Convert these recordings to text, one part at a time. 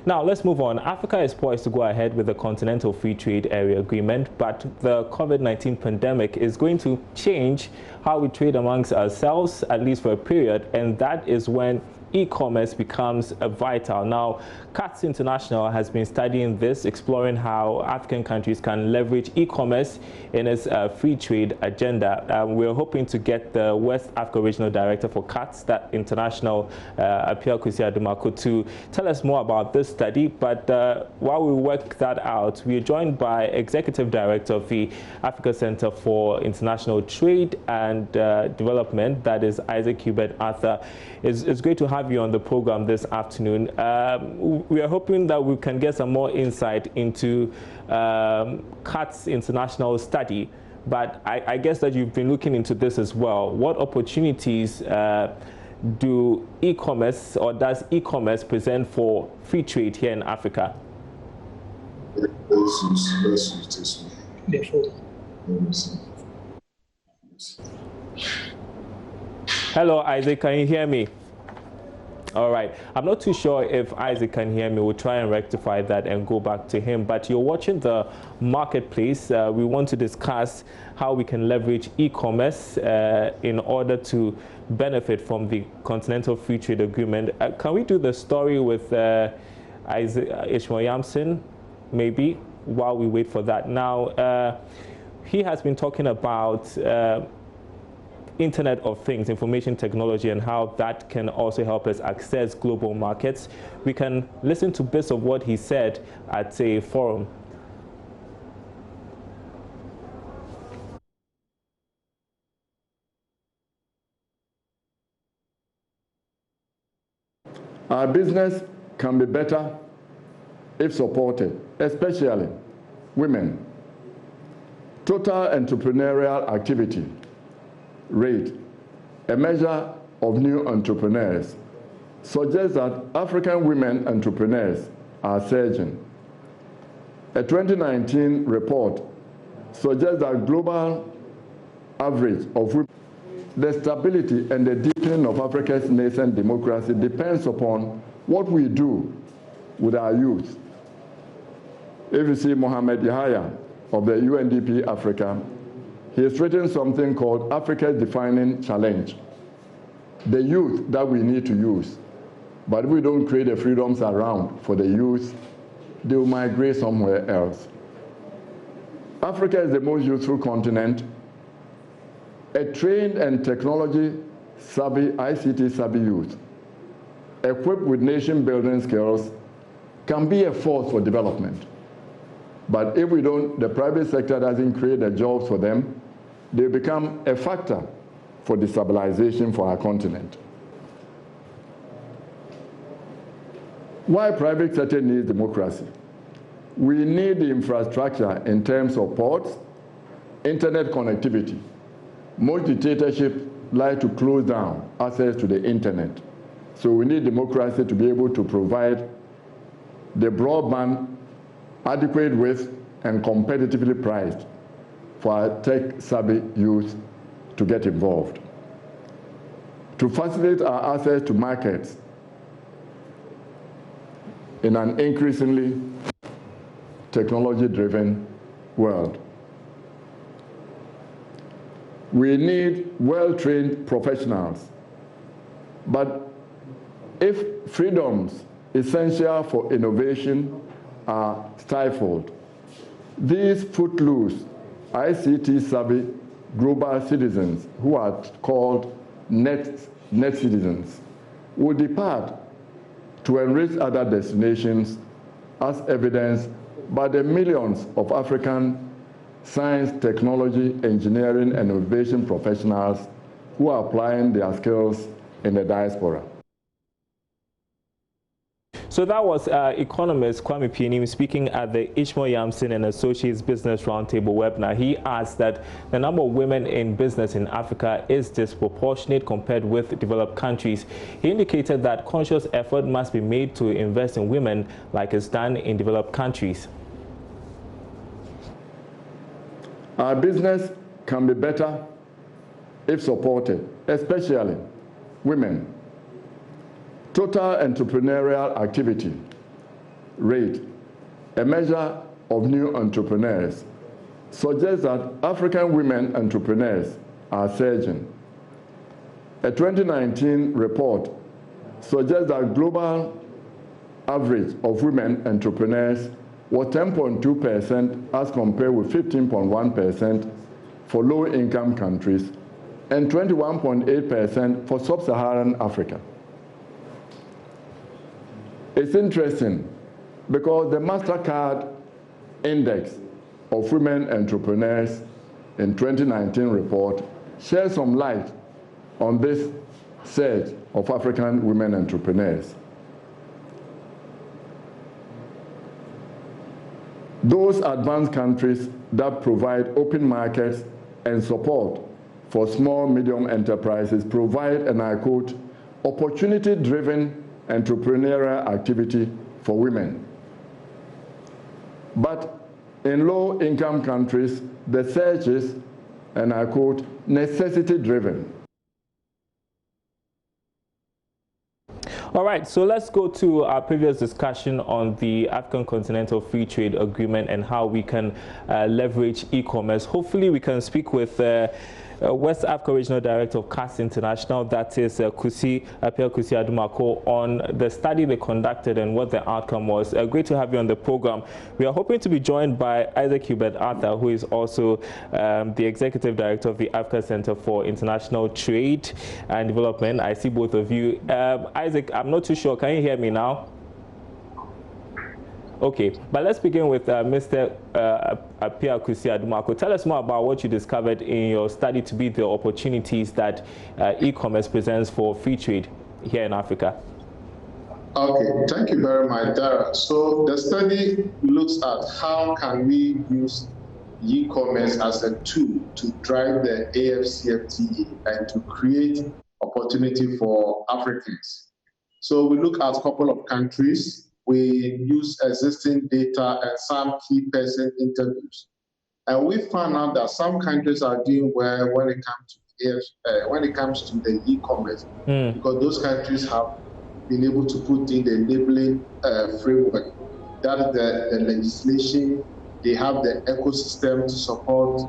Now, let's move on. Africa is poised to go ahead with the Continental Free Trade Area Agreement, but the COVID-19 pandemic is going to change how we trade amongst ourselves, at least for a period, and that is when e-commerce becomes vital. Now, CATS International has been studying this, exploring how African countries can leverage e-commerce in its free trade agenda. We're hoping to get the West Africa Regional Director for CATS, that International, Apia Kusi-Adumako, to tell us more about this study. But while we work that out, we are joined by Executive Director of the Africa Center for International Trade and Development, that is Isaac Hubert Arthur. It's great to have you on the program this afternoon. We are hoping that we can get some more insight into CATS International study, but I guess that you've been looking into this as well. What opportunities do e-commerce, or does e-commerce present for free trade here in Africa? Hello, Isaac, can you hear me? All right. I'm not too sure if Isaac can hear me. We'll try and rectify that and go back to him. But you're watching the Marketplace. We want to discuss how we can leverage e-commerce in order to benefit from the Continental Free Trade Agreement. Can we do the story with Isaac Ishmael Yamson, maybe, while we wait for that? Now, he has been talking about Internet of Things, information technology, and how that can also help us access global markets. We can listen to bits of what he said at a forum. Our business can be better if supported, especially women. Total entrepreneurial activity rate, a measure of new entrepreneurs, suggests that African women entrepreneurs are surging. A 2019 report suggests that global average of women, the stability and the deepening of Africa's nascent democracy depends upon what we do with our youth. If you see Mohamed Yahya of the UNDP Africa, he has written something called Africa's Defining Challenge, the youth that we need to use. But if we don't create the freedoms around for the youth, they will migrate somewhere else. Africa is the most youthful continent. A trained and technology-savvy, ICT-savvy youth, equipped with nation-building skills, can be a force for development. But if we don't, the private sector doesn't create the jobs for them, they become a factor for destabilization for our continent. Why private sector needs democracy? We need the infrastructure in terms of ports, internet connectivity. Most dictatorships like to close down access to the internet. So we need democracy to be able to provide the broadband adequate width and competitively priced for our tech-savvy youth to get involved. To facilitate our access to markets in an increasingly technology-driven world. We need well-trained professionals. But if freedoms essential for innovation are stifled, these footloose, ICT-savvy global citizens, who are called net citizens, will depart to enrich other destinations, as evidenced by the millions of African science, technology, engineering, and innovation professionals who are applying their skills in the diaspora. So that was economist Kwame Pianim speaking at the Ishmael Yamson and Associates Business Roundtable webinar. He asked that the number of women in business in Africa is disproportionate compared with developed countries. He indicated that conscious effort must be made to invest in women like is done in developed countries. Our business can be better if supported, especially women. Total entrepreneurial activity rate, a measure of new entrepreneurs, suggests that African women entrepreneurs are surging. A 2019 report suggests that global average of women entrepreneurs was 10.2% as compared with 15.1% for low-income countries and 21.8% for sub-Saharan Africa. It's interesting because the MasterCard Index of Women Entrepreneurs in 2019 report shares some light on this surge of African women entrepreneurs. Those advanced countries that provide open markets and support for small, medium enterprises provide, and I quote, opportunity-driven entrepreneurial activity for women. But in low-income countries, the surge is, and I quote, necessity-driven. All right, so let's go to our previous discussion on the African Continental Free Trade Agreement and how we can leverage e-commerce. Hopefully, we can speak with West Africa Regional Director of CAS International, that is Apia Kusi Adumako, on the study they conducted and what the outcome was. Great to have you on the program. We are hoping to be joined by Isaac Hubert Arthur, who is also the Executive Director of the Africa Center for International Trade and Development. I see both of you. Isaac, I'm not too sure. Can you hear me now? Okay, but let's begin with Mr. Apia Kusi Adumako. Tell us more about what you discovered in your study to be the opportunities that e-commerce presents for free trade here in Africa. Okay, thank you very much, Dara. So the study looks at how can we use e-commerce as a tool to drive the AFCFTA and to create opportunity for Africans. So we look at a couple of countries. We use existing data and some key person interviews, and we found out that some countries are doing well when it comes to the e-commerce, because those countries have been able to put in the enabling framework, that is the legislation. They have the ecosystem to support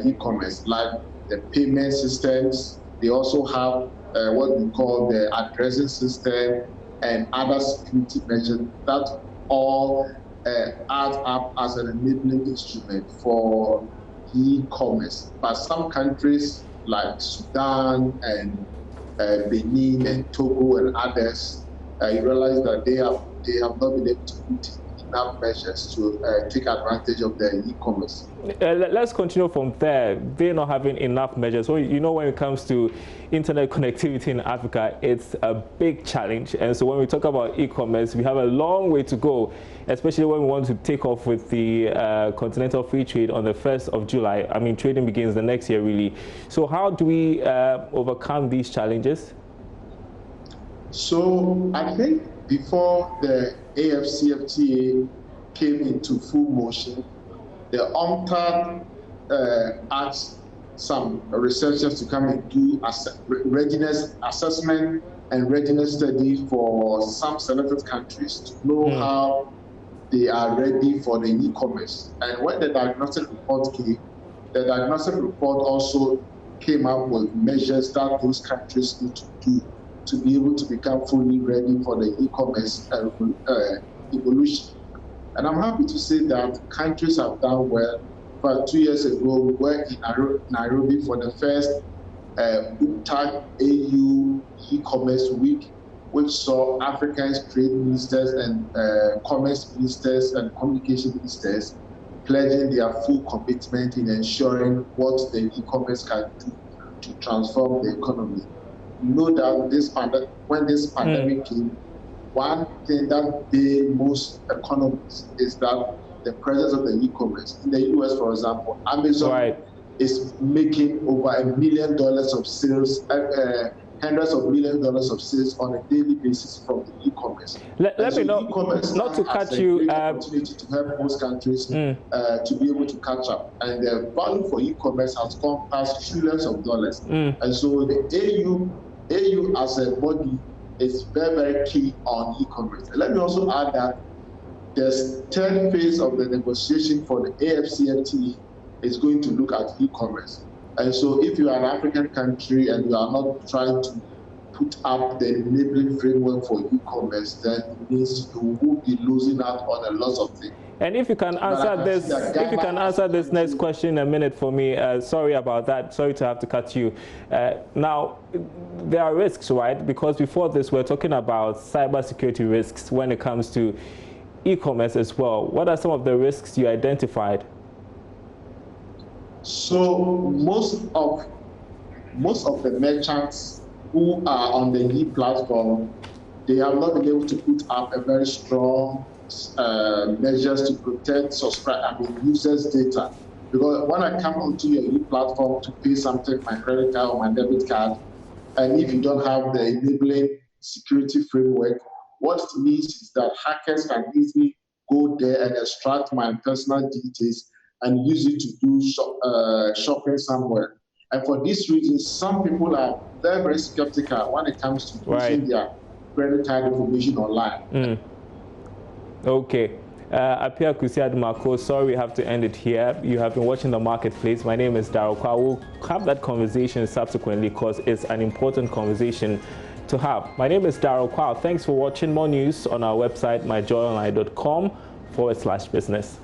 e-commerce, like the payment systems. They also have what we call the addressing system and other security measures that all add up as an enabling instrument for e-commerce. But some countries like Sudan and Benin and Togo and others, you realize that they have not been able to put enough measures to take advantage of the e-commerce. Let's continue from there. They're not having enough measures. So, you know, when it comes to internet connectivity in Africa, it's a big challenge. And so when we talk about e-commerce, we have a long way to go, especially when we want to take off with the Continental Free Trade on the 1st of July. I mean, trading begins the next year, really. So how do we overcome these challenges? So I think before the AFCFTA came into full motion, the UNCTAD asked some researchers to come and do readiness assessment and readiness study for some selected countries to know how they are ready for the e-commerce. And when the diagnostic report came, the diagnostic report also came up with measures that those countries need to do to be able to become fully ready for the e-commerce evolution. And I'm happy to say that countries have done well. But 2 years ago, we were in Nairobi for the first UNCTAD AU e-commerce week, which saw African trade ministers and commerce ministers and communication ministers pledging their full commitment in ensuring what the e-commerce can do to transform the economy. You know that when this pandemic came, one thing that paid most economies is that the presence of the e-commerce. In the US, for example, Amazon is making over $1 million of sales, hundreds of millions of dollars of sales on a daily basis from the e-commerce. Let me know, not to cut you. Opportunity to help most countries to be able to catch up, and the value for e-commerce has gone past trillions of dollars. And so the AU as a body is very, very key on e-commerce. Let me also add that The third phase of the negotiation for the AFCFTA is going to look at e-commerce. And so if you are an African country and you are not trying to put up the enabling framework for e-commerce, then it means you will be losing out on a lot of things. And if you can answer this, next question in a minute for me, sorry about that. Sorry to have to cut you. Now, there are risks, right? Because before this, we're talking about cybersecurity risks when it comes to e-commerce as well. What are some of the risks you identified? So most of the merchants who are on the e-platform, they have not been able to put up a very strong measures to protect users' data. Because when I come onto your e-platform to pay something, my credit card or my debit card, and if you don't have the enabling security framework, what it means is that hackers can easily go there and extract my personal details and use it to do shopping somewhere. And for this reason, some people are very, very skeptical when it comes to using their credit card information online. Okay. Apia Kusiadumako, sorry we have to end it here. You have been watching The Marketplace. My name is Darryl Kwa. We'll have that conversation subsequently because it's an important conversation to have. My name is Darryl Kwa. Thanks for watching. More news on our website, myjoyonline.com/business.